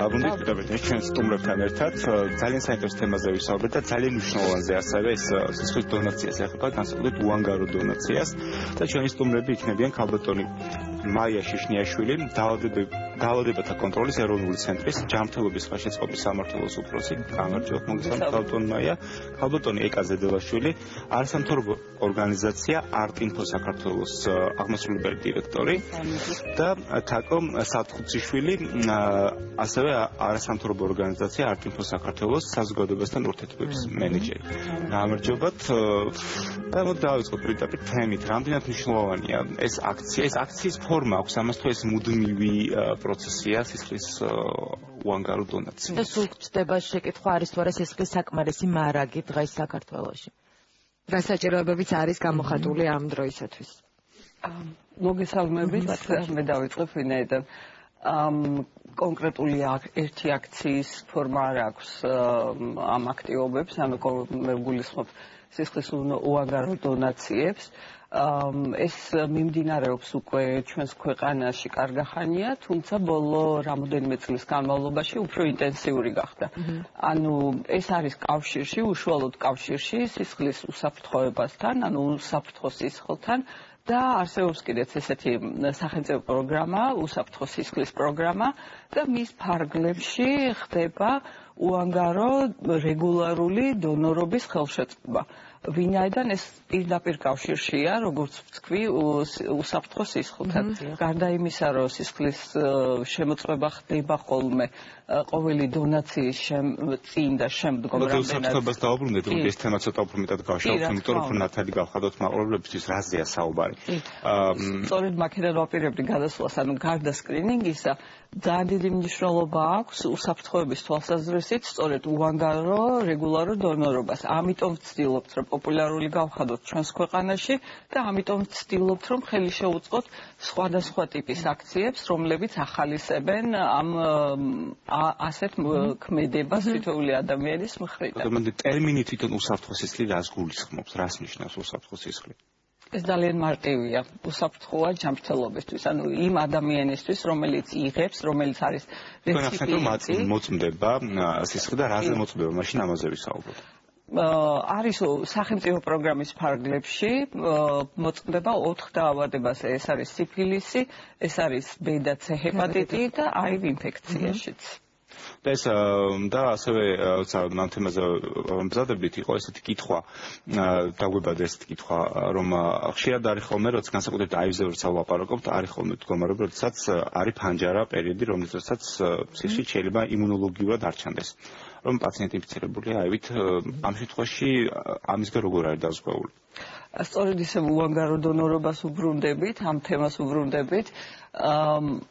დაბრუნდით პირდაპირ ჩვენს სტუმრებთან ერთად ძალიან საინტერესო თემაზე ვისაუბრეთ და ძალიან მნიშვნელოვანზე ასევე ეს სისხლის დონაციას ეხება, განსაკუთრებით უანგარო დონაციას და ჩვენი სტუმრები იქნებიან ქალბატონი მაია შიშნიაშვილი, დაავადებათა კონტროლის ეროვნული ცენტრის ჯანმრთელობის ხელშეწყობის სამმართველოს უფროსი, გამარჯვებათ მოგესალმებით ქალბატონ მაია, ქალბატონი ეკა ზედელაშვილი, არასამთავრობო ორგანიზაცია არტ-ინფო საქართველოს აღმასრულებელი დირექტორი და თაკო სათხუციშვილი, ასევე არასამთავრობო ორგანიზაცია არტ-ინფო საქართველოს საზოგადოებასთან ურთიერთობების მენეჯერი. გამარჯვებათ და დავიწყოთ პირდაპირ თემით, რამდენად მნიშვნელოვანია ეს აქცია, ეს აქციის ფორმა აქვს, ამას თუ ეს მუდმივი პროცესია სისხლის უანგარო დონაცია. და სულ ხდება შეკითხვა არის თუ არა სისხლის საკმარისი მარაგი დღეს საქართველოში. რა საჭიროებებიც არის გამოხატული ამ დროისათვის. მოგესალმებით, მე დავიწყებ ვინაიდან კონკრეტული ერთი აქციის ფორმა არ აქვს ამ აქტივობებს, მე გულისხმობ სისხლის უანგარო დონაციებს. ეს მიმდინარეობს უკვე ჩვენს ქვეყანაში კარგახანია, თუმცა ბოლო რამოდენიმე წლის განმავლობაში უფრო ინტენსიური გახდა. ანუ ეს არის კავშირში, უშუალოდ კავშირში სისხლის უსაფრთხოებასთან, ანუ უსაფრთხო სისხლთან და არსებობს კიდეც ესეთი სახელმწიფო პროგრამა, უსაფრთხო სისხლის პროგრამა და მის ფარგლებში ხდება უანგარო რეგულარული დონორობის ხელშეწყობა. ვინაიდან ეს პირდაპირ კავშირშია, როგორც ვთქვი, უსაფრთხო სისხლთან. გარდა იმისა, რომ სისხლის შემოწმება ხდება ხოლმე ყოველი დონაციის წინ და შემდგომ რამდენად. უსაფრთხოებას დავუბრუნდეთ, რომ ეს თემა ცოტა უფრო მეტად გავშალოთ, იმიტომ რომ ნათალი გავხადოთ მაყურებლებისთვის რაზეა საუბარი. სწორედ მაქედან ვაპირებდი გადასვლას, ანუ გარდა სკრინინგისა, ძალიან დიდი მნიშვნელობა აქვს უსაფრთხოების თვალსაზრისით სწორედ უანგარო რეგულარულ დონორობას. ამიტომ ვცდილობთ, რომ პოპულარული გავხადოთ ჩვენს ქვეყანაში და ამიტომ ვცდილობთ, რომ ხელი შევუწყოთ სხვადასხვა ტიპის აქციებს, რომლებიც ახალისებენ ამ ასეთ ქმედებას თითოეული ადამიანის მხრიდან. ტერმინი თვითონ უსაფრთხო სისხლი რას გულისხმობს, რას ნიშნავს უსაფრთხო სისხლი? ეს ძალიან მარტივია, უსაფრთხოა ჯანმრთელობისთვის, ანუ იმ ადამიანისთვის, რომელიც იღებს, რომელიც არის რეციპიენტი. მოწმდება სისხლი და რაზე მოწმდება, მაშინ ამაზე ვისაუბროთ. არის სახელმწიფო პროგრამის ფარგლებში მოწმდება 4 დაავადებაზე, ეს არის სიფილისი, ეს არის B და C ჰეპატიტი და HIV ინფექციაშიც. და ეს და ასევე ამ თემაზე მზადებდით, იყო ესეთი კითხვა, დაგვებადა ესეთი კითხვა, რომ ხშირად არის ხოლმე, როცა განსაკუთრებით HIV-ზე როცა ვლაპარაკობთ, არის ხოლმე მდგომარეობა, როდესაც არის ფანჯარა პერიოდი, რომელსაც სისხლი შეიძლება იმუნოლოგიურად არ ჩანდეს. რომ პაციენტი ინფიცირებულია HIV-ით, ამ შემთხვევაში ამისგან როგორ არის დაზღვეული? სწორედ ისე უანგარო დონორობას უბრუნდებით, ამ თემას უბრუნდებით,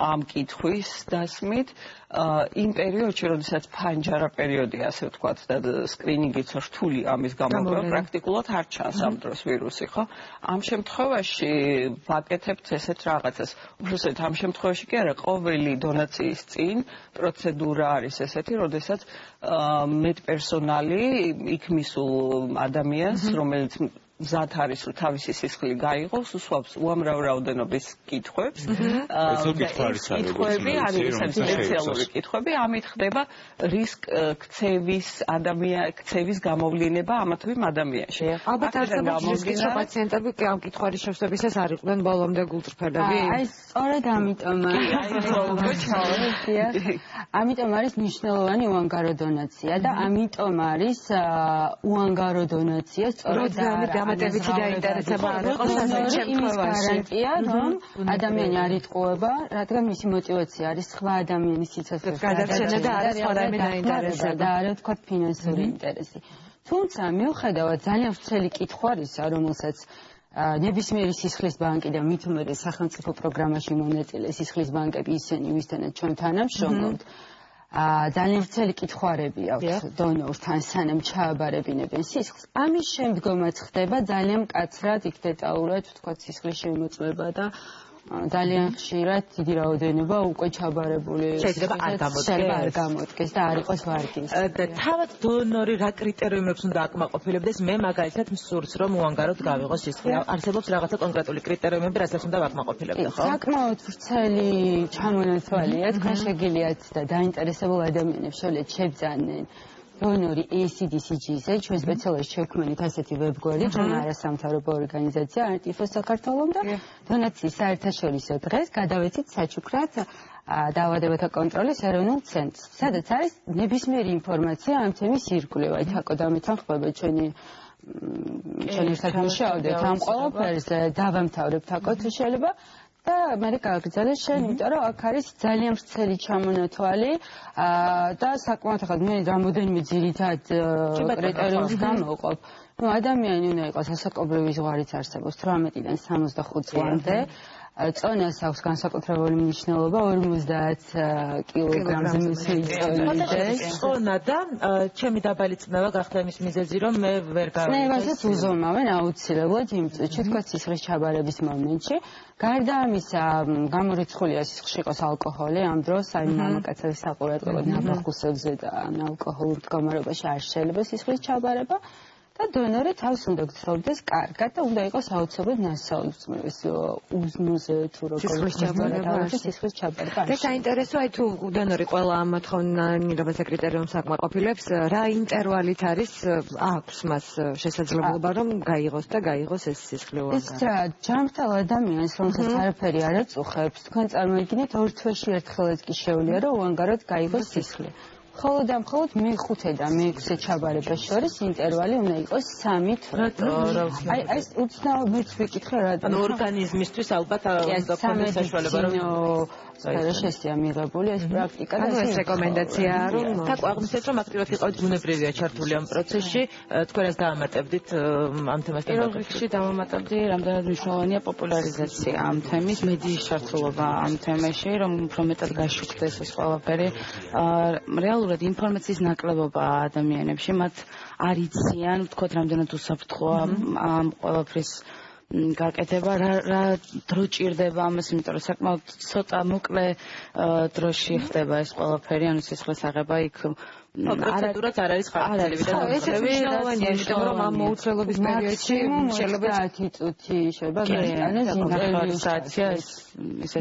ამ კითხვის დასმით, იმ პერიოდში, როდესაც ფანჯარა პერიოდი, ასე ვთქვათ, და სკრინინგიც რთული ამის გამოყენება, პრაქტიკულად არ ჩანს ამ დროს ვირუსი, ხო? ამ შემთხვევაში ვაკეთებთ ესეთ რაღაცას. უბრალოდ ამ შემთხვევაში კი არა, ყოველი დონაციის წინ პროცედურა არის ესეთი, როდესაც მედპერსონალი იქ მისულ ადამიანს, რომელიც მზად არის, რომ თავისი სისხლი გაიღოს, უსვამს უამრავ რაოდენობის კითხვებს. კითხვები არის სპეციალური კითხვები, ამით ხდება რისკ ქცევის გამოვლინება ამა თუ იმ ადამიანში. ალბათ არსებობს პაციენტები ამ კითხვის შესწავლისას არ იყვნენ ბოლომდე გულწრფელები. აი, სწორედ ამიტომ არის მნიშვნელოვანი უანგარო დონაცია და ამიტომ არის უანგარო დონაცია სწორედ დამატებითი დაინტერესება არ იყოს ასეთ შემთხვევაში. რომ ადამიანი არ იტყუება, რადგან მისი мотиваცია არის სხვა ადამიანის სიცოცხლის გადარჩენა და არის სხვა ადამიანის დაინტერესება და არა თქვა ფინანსური ინტერესი. თუმცა მიუხედავად ძალიან ვრცელი კითხვარისა, რომელსაც ნებისმიერი სისხლის ბანკი და მით უმეტეს სახელმწიფო პროგრამაში მონაწილე სისხლის ბანკები ისინი, ვისთანაც ჩვენ თანამშრომლობთ, ძალიან ვრცელი კითხვარები აქვს დონორთან, სანამ ჩააბარებინებენ სისხლს. ამის შემდგომაც ხდება ძალიან მკაცრად იქ დეტალურად ვთქვათ სისხლის შემოწმება და ძალიან ხშირად დიდი რაოდენობა უკვე ჩაბარებული შეიძლება არ გამოდგეს და არ იყოს ვარგის. თავად დონორი რა კრიტერიუმებს უნდა აკმაყოფილებდეს? მე მაგალითად მსურს რომ უანგაროდ გავიღოს სისხლი. არსებობს რაღაცა კონკრეტული კრიტერიუმები, რასაც უნდა ვაკმაყოფილებდე, ხო? საკმაოდ ვრცელი ჩამონაცვალია, თქვენ შეგიძლიათ და დაინტერესებულ ადამიანებს შევლიათ შებძანენ დონორი ACDCG-ზე, ჩვენ სპეციალურად შევქმნით ასეთი ვებგვერდი, ჩვენ არასამთავრობო ორგანიზაცია არტიფოს საქართველოს და დონაციის საერთაშორისო დღეს გადავეცით საჩუქრად დაავადებათა კონტროლის ეროვნულ ცენტრს, სადაც არის ნებისმიერი ინფორმაცია ამ თემის ირგვლივ. აი თაკო დამეთან ხდება ჩვენ ერთად მუშაობდით ამ ყველაფერზე, დავამთავრებთ თაკო თუ შეიძლება და მე გავაგრძელე შენ, იმიტომ რომ აქ არის ძალიან ვრცელი ჩამონათვალი და საკმაოდ ახლა მე რამოდენიმე ძირითად კრიტერიუმს გამოვყოფ. ნუ ადამიანი უნდა იყოს ასაკობრივი ზღვარიც არსებობს 18-დან 65 წლამდე. წონას აქვს განსაკუთრებული მნიშვნელობა 50 კილოგრამზე მისული წონა და ჩემი დაბალი წნევა გახდა იმის მიზეზი რომ მე ვერ გავიგე. წნევასაც უზომავენ აუცილებლად იმ წუთში, თქვა სისხლის ჩაბარების მომენტში. გარდა ამისა, გამორიცხულია სისხლში იყოს ალკოჰოლი ამ დროს, აი მამაკაცების საყურადღებოდ ნაფახუსებზე და ალკოჰოლურ მდგომარეობაში არ შეიძლება სისხლის ჩაბარება. და დონორი თავს უნდა გცხოვდეს კარგად და უნდა იყოს აუცილებლად ნასაუწმრის უზნოზე თუ როგორ სისხლის ჩაბარება. და საინტერესო აი თუ დონორი ყველა ამ მოთხოვნილებას კრიტერიუმს აკმაყოფილებს, რა ინტერვალით არის აქვს მას შესაძლებლობა რომ გაიღოს და გაიღოს ეს სისხლი უანგარო. ეს რა ჯანმრთელ ადამიანს რომელსაც არაფერი არ აწუხებს, თქვენ წარმოიდგინეთ ორ თვეში ერთხელაც კი შეუძლია რომ უანგაროდ გაიღოს სისხლი. მხოლოდ და მხოლოდ მე-5 და მე-6 ჩაბარებას შორის ინტერვალი უნდა იყოს 3 თვე. აი ეს უცნაურ მეც ვიკითხე რა. ანუ ორგანიზმისთვის ალბათ უნდა ქონდეს საშუალება რომ შესწია მიღებული ეს პრაქტიკა და ეს რეკომენდაციაა რომ თაკო აღმოსეთ რომ აქტიურად იყავით ბუნებრივია ჩართული ამ პროცესში თქვენ ეს დაამატებდით ამ თემასთან პირველ რიგში დავამატებდი რამდენად მნიშვნელოვანია პოპულარიზაცია ამ თემის მედიის ჩართულობა ამ თემაში რომ უფრო მეტად გაშუქდეს ეს ყველაფერი რეალურად ინფორმაციის ნაკლებობა ადამიანებში მათ არ იციან ვთქვათ რამდენად უსაფრთხოა ამ ყველაფრის გაკეთება რა დრო ჭირდება ამას იმიტომ რომ საკმაოდ ცოტა მოკლე დროში ხდება ეს ყველაფერი ანუ სისხლის აღება იქ პროცედურაც არ არის ხარჯები და მნიშვნელოვანია იმიტომ რომ ამ მოუწელობის პერიოდში შეიძლება 10 წუთი შეიძლება გაიტანოს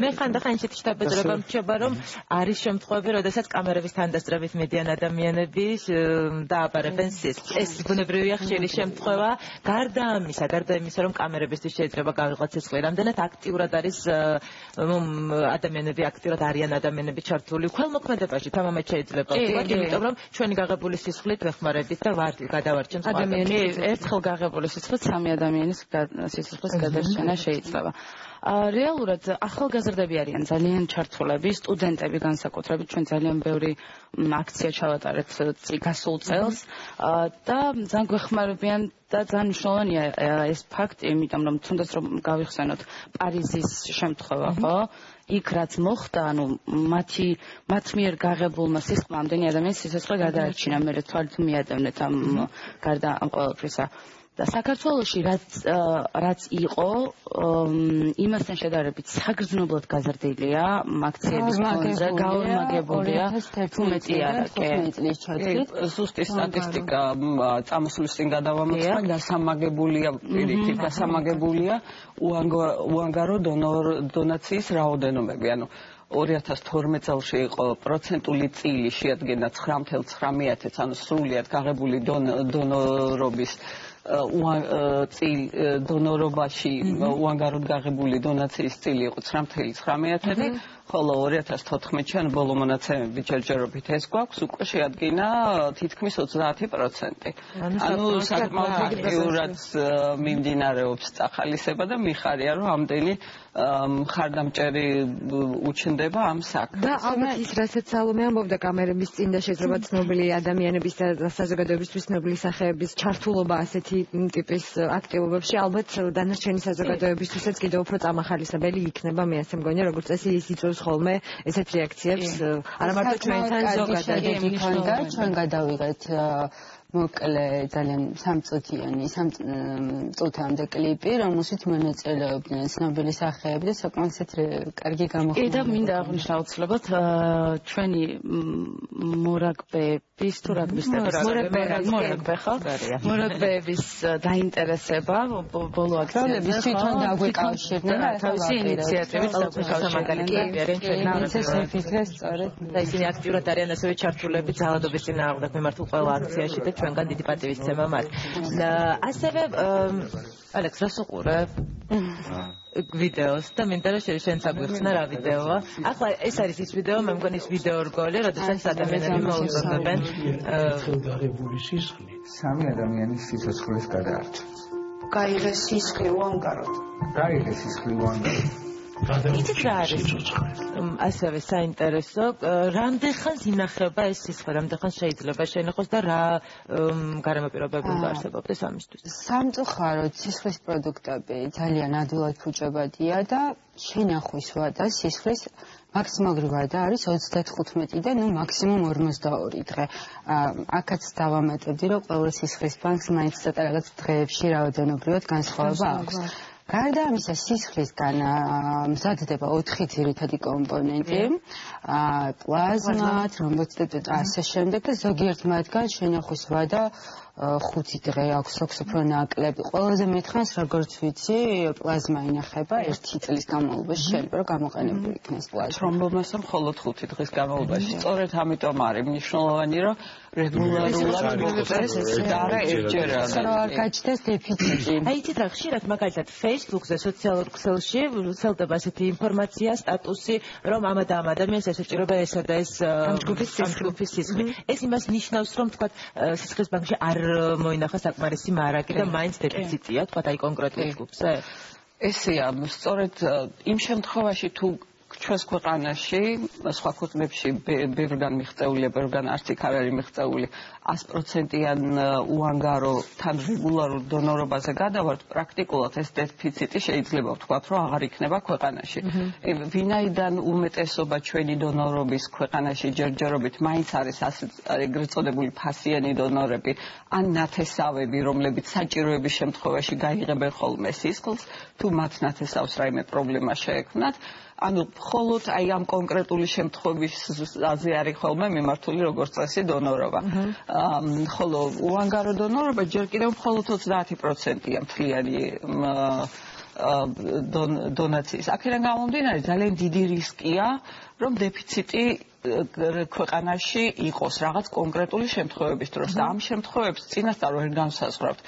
მე ხანდახან ისეთი შთაბეჭდილება მრჩება რომ არის შემთხვევები როდესაც კამერების თანდასწრებით მედიან ადამიანები დააბარებენ სისხლს ეს ბუნებრივია ხშირი შემთხვევა გარდა იმისა რომ კამერებისთვის შეიძლება გავიღოთ სისხლი რამდენად აქტიურად არის ადამიანები აქტიურად არიან ადამიანები ჩართული ქველმოქმედებაში თამამად შეიძლება ვთქვათ იმიტომ რომ ჩვენი გაღებული სისხლით ვეხმარებით და გადავარჩენთ ადამიანს ერთხელ გაღებული სისხლით 3 ადამიანის სისხლის გადარჩენა შეიძლება. რეალურად ახალგაზრდები არიან ძალიან ჩართულები, სტუდენტები განსაკუთრებით ჩვენ ძალიან ბევრი აქცია ჩავატარეთ გასულ წელს და ძალიან გვეხმარებიან და ძალიან მნიშვნელოვანია ეს ფაქტი, იმიტომ რომ თუნდაც რომ გავიხსენოთ პარიზის შემთხვევა, ხო? იქ რაც მოხდა, ანუ მათ მიერ გაღებულმა სისხლმა ამდენი ადამიანის სიცოცხლე გადაარჩინა, მე თვალით მიადევნეთ ამ გარდა ამ ყველაფრისა. და საქართველოში რაც იყო იმასთან შედარებით საგრძნობლად გაზრდილია აქციების ფონზე გაორმაგებულია თუმეტი არა ზუსტი სტატისტიკა წამოსulis წინ გადავამოწმა დასამაგებულია პირიქით დასამაგებულია უანგარო დონაციის რაოდენობები ანუ 2012 წელს იყო პროცენტული წილი შეადგენდა 9.9%, ანუ სრულიად გაღებული დონორობის დონორობაში უანგაროდ გაღებული დონაციის წილი იყო 9.9%, ხოლო 2014-ში ანუ ბოლო მონაცემები ჯერჯერობით ეს გვაქვს უკვე შეადგინა თითქმის 30%. ანუ საკმაოდ აქტიურად მიმდინარეობს წახალისება და მიხარია რომ ამდენი მხარდამჭერი უჩნდება ამ საქმეს. და ალბათ ის რასაც სალომე ამბობდა კამერების წინ და შეიძლება ცნობილი ადამიანების და საზოგადოებისთვის ცნობილი სახეების ჩართულობა ასეთი ტიპის აქტივობებში ალბათ დანარჩენი საზოგადოებისთვისაც კიდევ უფრო წამახალისებელი იქნება მე ასე მგონია როგორც წესი ის იწვევს ხოლმე ესეთ რეაქციებს არა მარტო ჩვენთან ზოგადად ჩვენ გადავიღეთ მოკლე ძალიან სამწუთიანი, 3 წუთამდე კლიპი, რომელშიც მონაწილეობდნენ ცნობილი სახეები და საკმაოდ კარგი გამოხმაურება. კი და მინდა აღნიშნო აუცილებლად ჩვენი მორაგბეების თუ რაგბის მორაგბე ხო? მორაგბეების დაინტერესება ბოლო აქციებში თვითონ დაგვიკავშირდნენ და თავისი ინიციატივით და ისინი აქტიურად არიან ასევე ჩართულები ძალადობის წინააღმდეგ მიმართულ ყველა აქციაში და ჩვენგან დიდი პატივისცემა მათ. ასევე ალექს რას უყურებ? ვიდეოს და მინდა რომ შენც აგვიხსნა რა ვიდეოა. ახლა ეს არის ის ვიდეო, მე მგონი ის ვიდეო რგოლი, როდესაც ადამიანები მოუწოდებენ ხელდაღებული სისხლი. 3 ადამიანის სიცოცხლის გადაარჩენს. გაიღეს სისხლი უანგაროდ. გაიღეს სისხლი უანგაროდ. იცით რა არის? ასევე საინტერესო, რამდენხანს ინახება ეს სისხლი, რამდენხანს შეიძლება შეინახოს და რა გარემო პირობები უნდა არსებობდეს ამისთვის? სამწუხაროდ სისხლის პროდუქტები ძალიან ადვილად ფუჭებადია და შენახვის ვადა სისხლის მაქსიმალური ვადა არის 35-დან მაქსიმუმ 42 დღე. აქაც დავამატებდი, რომ ყოველ სისხლის ბანკს მაინც ცოტა რაღაც დღეებში რაოდენობრივად განსხვავება აქვს. გარდა ამისა, სისხლისგან მზადდება 4 ძირითადი კომპონენტი, პლაზმა, თრომბოციტები და ასე შემდეგ და ზოგიერთ მათგან შენახვის ვადა 5 დღე აქვს, აქვს უფრო ნაკლები. ყველაზე მეტხანს, როგორც ვიცი, პლაზმა ინახება 1 წლის განმავლობაში, შეიძლება რომ გამოყენებული იქნას პლაზმა. თრომბომასა მხოლოდ 5 დღის განმავლობაში. სწორედ ამიტომ არის მნიშვნელოვანი, რომ რეგულარულად მოხდეს და არა ერთჯერადად. რომ არ გაჩნდეს დეფიციტი. აი იცით რა, ხშირად მაგალითად Facebook-ზე, სოციალურ ქსელში ვრცელდება ასეთი ინფორმაცია, სტატუსი, რომ ამ და ამ ადამიანს ესაჭიროება ესა და ეს ჯგუფის სისხლი. ეს იმას ნიშნავს, რომ თქვა სისხლის ბანკში არ მოინახა საკმარისი მარაგი და მაინც დეფიციტია, თქვა აი კონკრეტულ ჯგუფზე. ესეა, სწორედ იმ შემთხვევაში თუ ჩვენს ქვეყანაში, სხვა ქვეყნებში ბევრგან მიღწეულია, ბევრგან არც იქ არ არის მიღწეული 100%-იან უანგარო თან რეგულარულ დონორობაზე გადავართ, პრაქტიკულად ეს დეფიციტი შეიძლება ვთქვათ, რომ აღარ იქნება ქვეყანაში. ვინაიდან უმეტესობა ჩვენი დონორობის ქვეყანაში ჯერჯერობით მაინც არის ეგრეთ წოდებული ფასიანი დონორები, ან ნათესავები, რომლებიც საჭიროების შემთხვევაში გაიღებენ ხოლმე სისხლს, თუ მათ ნათესავს რაიმე პრობლემა შეექმნათ, ანუ მხოლოდ აი ამ კონკრეტული შემთხვევაზე არის ხოლმე მიმართული როგორც წესი დონორობა. ხოლო უანგარო დონორობა ჯერ კიდევ მხოლოდ 30%-ია მთლიანი დონაციის. აქედან გამომდინარე ძალიან დიდი რისკია, რომ დეფიციტი ქვეყანაში იყოს რაღაც კონკრეტული შემთხვევების დროს და ამ შემთხვევებს წინასწარ ვერ განსაზღვრავთ.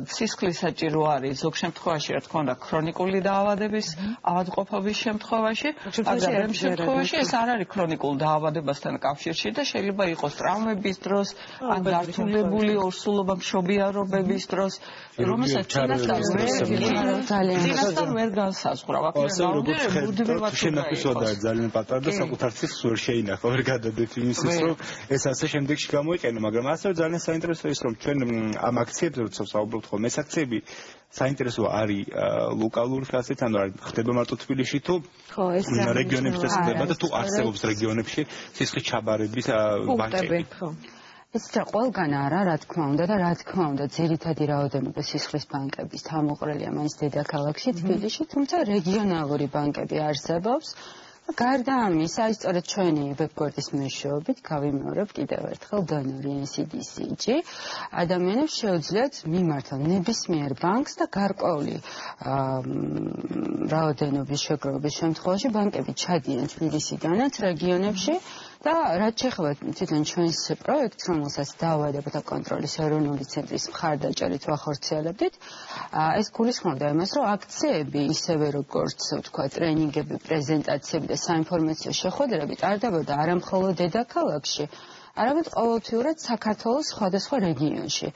სისხლის საჭირო არის ზოგ შემთხვევაში, რა თქმა უნდა, ქრონიკული დაავადების ავადმყოფობის შემთხვევაში, მაგრამ ამ შემთხვევაში ეს არ არის ქრონიკულ დაავადებასთან კავშირში და შეიძლება იყოს ტრავმების დროს, ან გართულებული ორსულობა მშობიარობების დროს, რომელსაც წინასწარ ვერ განსაზღვრავ. ასე როგორც შენახვის ვადა ძალიან პატარა და საკუთარ სისხლს ვერ შეინახა, ვერ გადადეთ იმისის, რომ ეს ასე შემდეგში გამოიყენო, მაგრამ ასევე ძალიან საინტერესო ის, რომ ჩვენ ამ აქციებზე როცა საუბრობთ ხოლმე, ეს აქციები საინტერესო არის ლოკალური ხასიათით, ანუ არ ხდება მარტო თბილისში თუ რეგიონებში ხდება და თუ არსებობს რეგიონებში სისხლის ჩაბარების ბანკები. ეს ყველგან არა, რა თქმა უნდა და რა თქმა უნდა, ძირითადი რაოდენობა სისხლის ბანკების თავმოყრილია მაინც დედაქალაქში, თბილისში, თუმცა რეგიონალური ბანკები არსებობს. გარდა ამისა, სწორედ ჩვენი ვებგვერდის მეშვეობით გავიმეორებ კიდევ ერთხელ დონორი NCDCG ადამიანებს შეუძლიათ მიმართონ ნებისმიერ ბანკს და გარკვეული რაოდენობის შეგროვების შემთხვევაში ბანკები ჩადიან თბილისიდანაც რეგიონებში და რაც შეეხება თვითონ ჩვენს პროექტს, რომელსაც დაავადებათა კონტროლის ეროვნული ცენტრის მხარდაჭერით ვახორციელებდით, ეს გულისხმობდა იმას, რომ აქციები ისევე როგორც თქვა ტრენინგები, პრეზენტაციები და საინფორმაციო შეხვედრები ტარდებოდა არა მხოლოდ დედაქალაქში, არამედ ყოველთვიურად საქართველოს სხვადასხვა რეგიონში.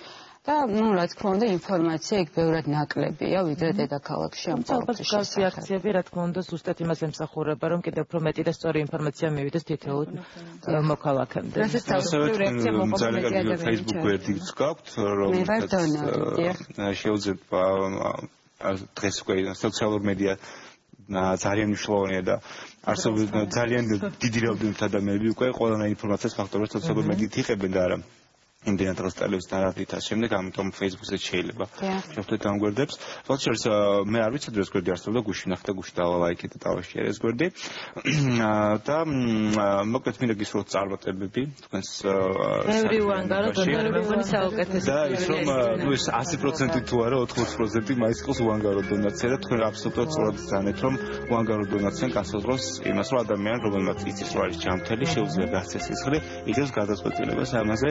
და რა თქმა უნდა ინფორმაცია იქ ბევრად ნაკლებია ვიდრე დედაქალაქში ამ პროექტის შესახებ. აქციები რა თქმა უნდა ზუსტად იმას ემსახურება, რომ კიდევ უფრო მეტი და სწორი ინფორმაცია მივიდეს თითოეულ მოქალაქემდე. ძალიან Facebook გვერდიც გაქვთ, რომელსაც შეუძლება დღეს უკვე სოციალურ მედია ძალიან მნიშვნელოვანია და არსებობს ძალიან დიდი რაოდენობით ადამიანები უკვე ყველანაირ ინფორმაციას ფაქტორებს სოციალურ მედიით იღებენ და არა იმდენად დროს ტელევიზიასთან არ ვითავს შემდეგ ამიტომ Facebook-ზე შეიძლება შევხვდეთ ამ გვერდებს. თორემ მე არ ვიცი დღეს გვერდი არსებობდა გუშინ ნახე და გუშინ დავალაიქე და დავაშერე ეს გვერდი და მოკლედ მინდა გისურვოთ წარმატებები თქვენს ბევრი უანგარო დონორი მეგონი საუკეთესო და ის რომ ეს 100% თუ არა 80% მაინც იყოს უანგარო დონაცია და თქვენ აბსოლუტურად სწორად ძანეთ რომ უანგარო დონაცია განსაზღვრავს იმას რომ ადამიანი რომელმაც იცის რომ არის ჯანმრთელი შეუძლია გასცეს სისხლი იგებს გადაწყვეტილებას ამაზე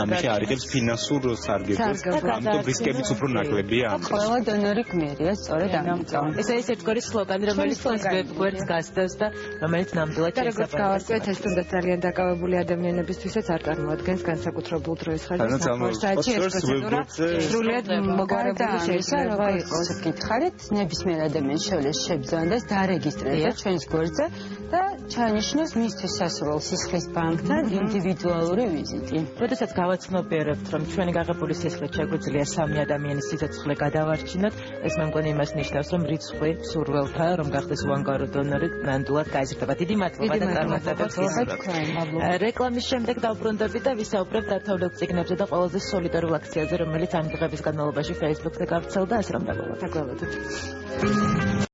ამაში არიდებს ფინანსურ სარგებლობას ამიტომ რისკებიც უფრო ნაკლებია ამ ყველა დონორი გმირია სწორედ ამიტომ ეს ერთგვარი სლოგანი რომელიც გვერდს გასდევს და რომელიც ნამდვილად როგორც გავარკვიეთ ეს თუნდაც ძალიან დაკავებული ადამიანებისთვისაც არ წარმოადგენს განსაკუთრებულ დროის ხარჯს საფრთხეში ეს პროცედურა სრულიად მოგვარებული შეიძლება იყოს გითხარით ნებისმიერ ადამიანს შეუძლია შებრძანდეს დარეგისტრირდეს ჩვენს გვერდზე და ჩაანიშნოს მისთვის სასურველ სისხლის ბანკთან ინდივიდუალური ვიზიტი. როდესაც გავაცნობიერებთ რომ ჩვენი გაღებული სისხლით შეგვიძლია 3 ადამიანის სიცოცხლე გადავარჩინოთ, ეს მე მგონი იმას ნიშნავს რომ რიცხვი სურველთა რომ გახდეს უანგარო დონორი ნამდვილად გაიზრდება. დიდი მადლობა და წარმატებებს გისურვებთ. რეკლამის შემდეგ დავბრუნდებით და ვისაუბრებთ დათვალებულ წიგნებზე და ყველაზე სოლიდარულ აქციაზე, რომელიც ამ დღების განმავლობაში Facebook-ზე გავრცელდა, ასე რომ დაგვალოთ.